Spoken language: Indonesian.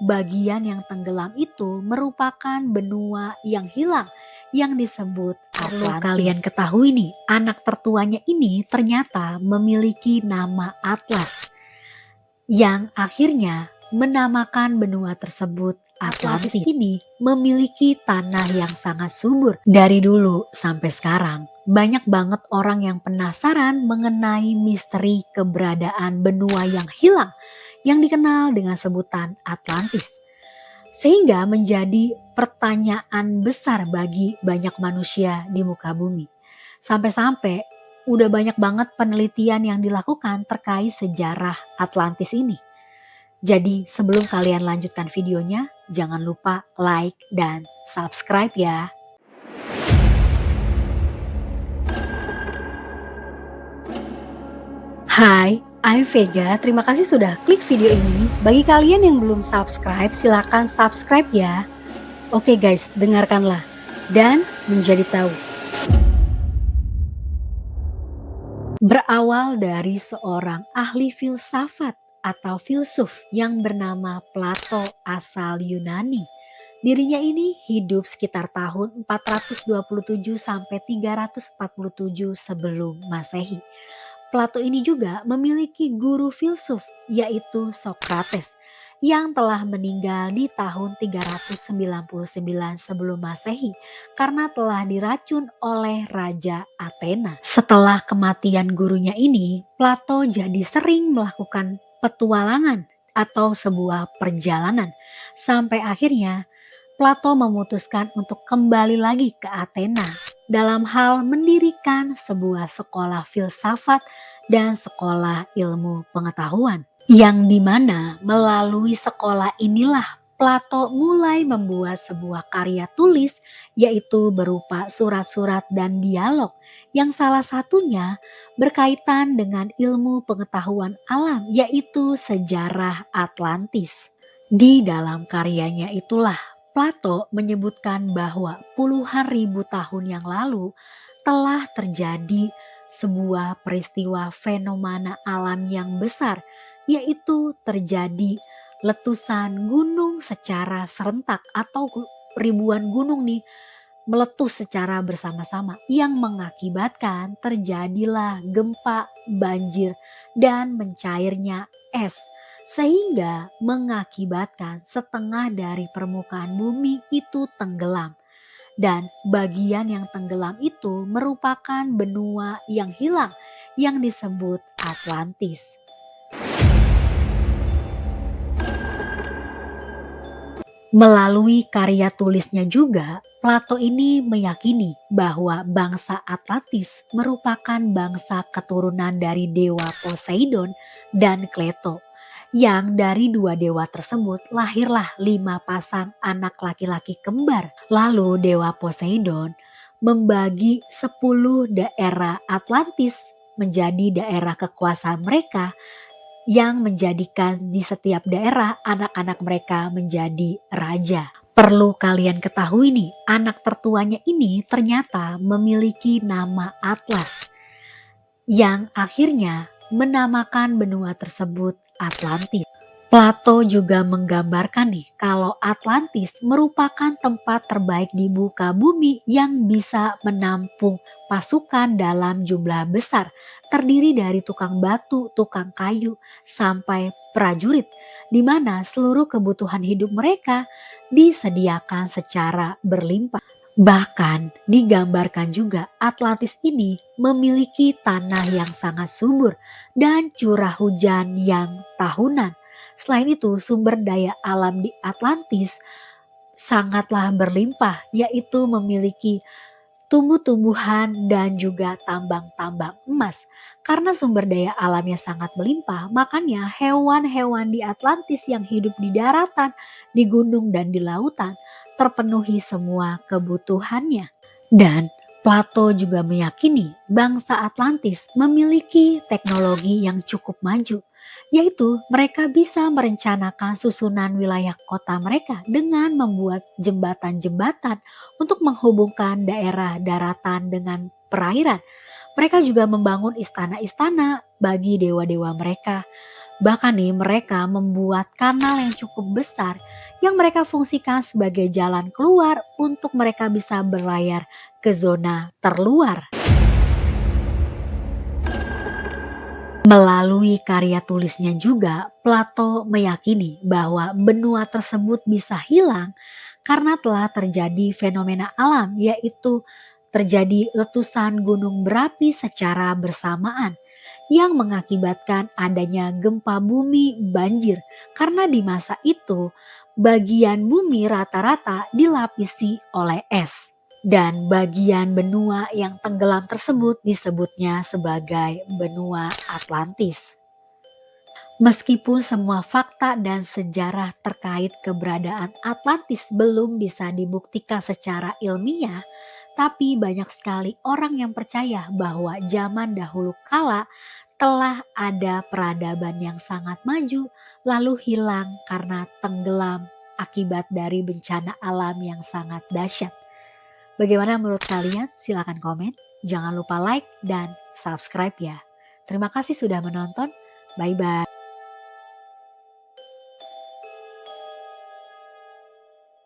bagian yang tenggelam itu merupakan benua yang hilang yang disebut Perlu Atlantis. kalian ketahui nih, anak tertuanya ini ternyata memiliki nama Atlas yang akhirnya menamakan benua tersebut Atlantis. Ini memiliki tanah yang sangat subur. Dari dulu sampai sekarang, banyak banget orang yang penasaran mengenai misteri keberadaan benua yang hilang yang dikenal dengan sebutan Atlantis. Sehingga menjadi pertanyaan besar bagi banyak manusia di muka bumi. Sampai-sampai udah banyak banget penelitian yang dilakukan terkait sejarah Atlantis ini. Jadi sebelum kalian lanjutkan videonya, jangan lupa like dan subscribe ya. Hai, I'm Vega. Terima kasih sudah klik video ini. Bagi kalian yang belum subscribe, silakan subscribe ya. Oke guys, dengarkanlah dan menjadi tahu. Berawal dari seorang ahli filsafat atau filsuf yang bernama Plato asal Yunani. Dirinya ini hidup sekitar tahun 427 sampai 347 sebelum Masehi. Plato ini juga memiliki guru filsuf yaitu Socrates yang telah meninggal di tahun 399 sebelum Masehi karena telah diracun oleh Raja Athena. Setelah kematian gurunya ini, Plato jadi sering melakukan petualangan atau sebuah perjalanan sampai akhirnya Plato memutuskan untuk kembali lagi ke Athena dalam hal mendirikan sebuah sekolah filsafat dan sekolah ilmu pengetahuan. Yang dimana melalui sekolah inilah Plato mulai membuat sebuah karya tulis yaitu berupa surat-surat dan dialog yang salah satunya berkaitan dengan ilmu pengetahuan alam yaitu sejarah Atlantis. Di dalam karyanya itulah Plato menyebutkan bahwa puluhan ribu tahun yang lalu telah terjadi sebuah peristiwa fenomena alam yang besar, yaitu terjadi letusan gunung secara serentak atau ribuan gunung nih meletus secara bersama-sama yang mengakibatkan terjadilah gempa, banjir, dan mencairnya es. Sehingga mengakibatkan setengah dari permukaan bumi itu tenggelam. Dan bagian yang tenggelam itu merupakan benua yang hilang yang disebut Atlantis. Melalui karya tulisnya juga, Plato ini meyakini bahwa bangsa Atlantis merupakan bangsa keturunan dari dewa Poseidon dan Kleto. Yang dari dua dewa tersebut lahirlah 5 pasang anak laki-laki kembar. Lalu dewa Poseidon membagi 10 daerah Atlantis menjadi daerah kekuasaan mereka yang menjadikan di setiap daerah anak-anak mereka menjadi raja. Perlu kalian ketahui nih, anak tertuanya ini ternyata memiliki nama Atlas yang akhirnya menamakan benua tersebut Atlantis. Plato juga menggambarkan nih kalau Atlantis merupakan tempat terbaik di muka bumi yang bisa menampung pasukan dalam jumlah besar, terdiri dari tukang batu, tukang kayu, sampai prajurit, di mana seluruh kebutuhan hidup mereka disediakan secara berlimpah. Bahkan digambarkan juga Atlantis ini memiliki tanah yang sangat subur dan curah hujan yang tahunan. Selain itu sumber daya alam di Atlantis sangatlah berlimpah yaitu memiliki tumbuh-tumbuhan dan juga tambang-tambang emas. Karena sumber daya alamnya sangat melimpah, makanya hewan-hewan di Atlantis yang hidup di daratan, di gunung dan di lautan terpenuhi semua kebutuhannya. Dan Plato juga meyakini bangsa Atlantis memiliki teknologi yang cukup maju, yaitu mereka bisa merencanakan susunan wilayah kota mereka dengan membuat jembatan-jembatan untuk menghubungkan daerah daratan dengan perairan. Mereka juga membangun istana-istana bagi dewa-dewa mereka. Bahkan nih mereka membuat kanal yang cukup besar yang mereka fungsikan sebagai jalan keluar untuk mereka bisa berlayar ke zona terluar. Melalui karya tulisnya juga, Plato meyakini bahwa benua tersebut bisa hilang karena telah terjadi fenomena alam, yaitu terjadi letusan gunung berapi secara bersamaan yang mengakibatkan adanya gempa bumi banjir. Karena di masa itu bagian bumi rata-rata dilapisi oleh es. Dan bagian benua yang tenggelam tersebut disebutnya sebagai benua Atlantis. Meskipun semua fakta dan sejarah terkait keberadaan Atlantis belum bisa dibuktikan secara ilmiah, tapi banyak sekali orang yang percaya bahwa zaman dahulu kala telah ada peradaban yang sangat maju lalu hilang karena tenggelam akibat dari bencana alam yang sangat dahsyat. Bagaimana menurut kalian? Silakan komen. Jangan lupa like dan subscribe ya. Terima kasih sudah menonton. Bye bye.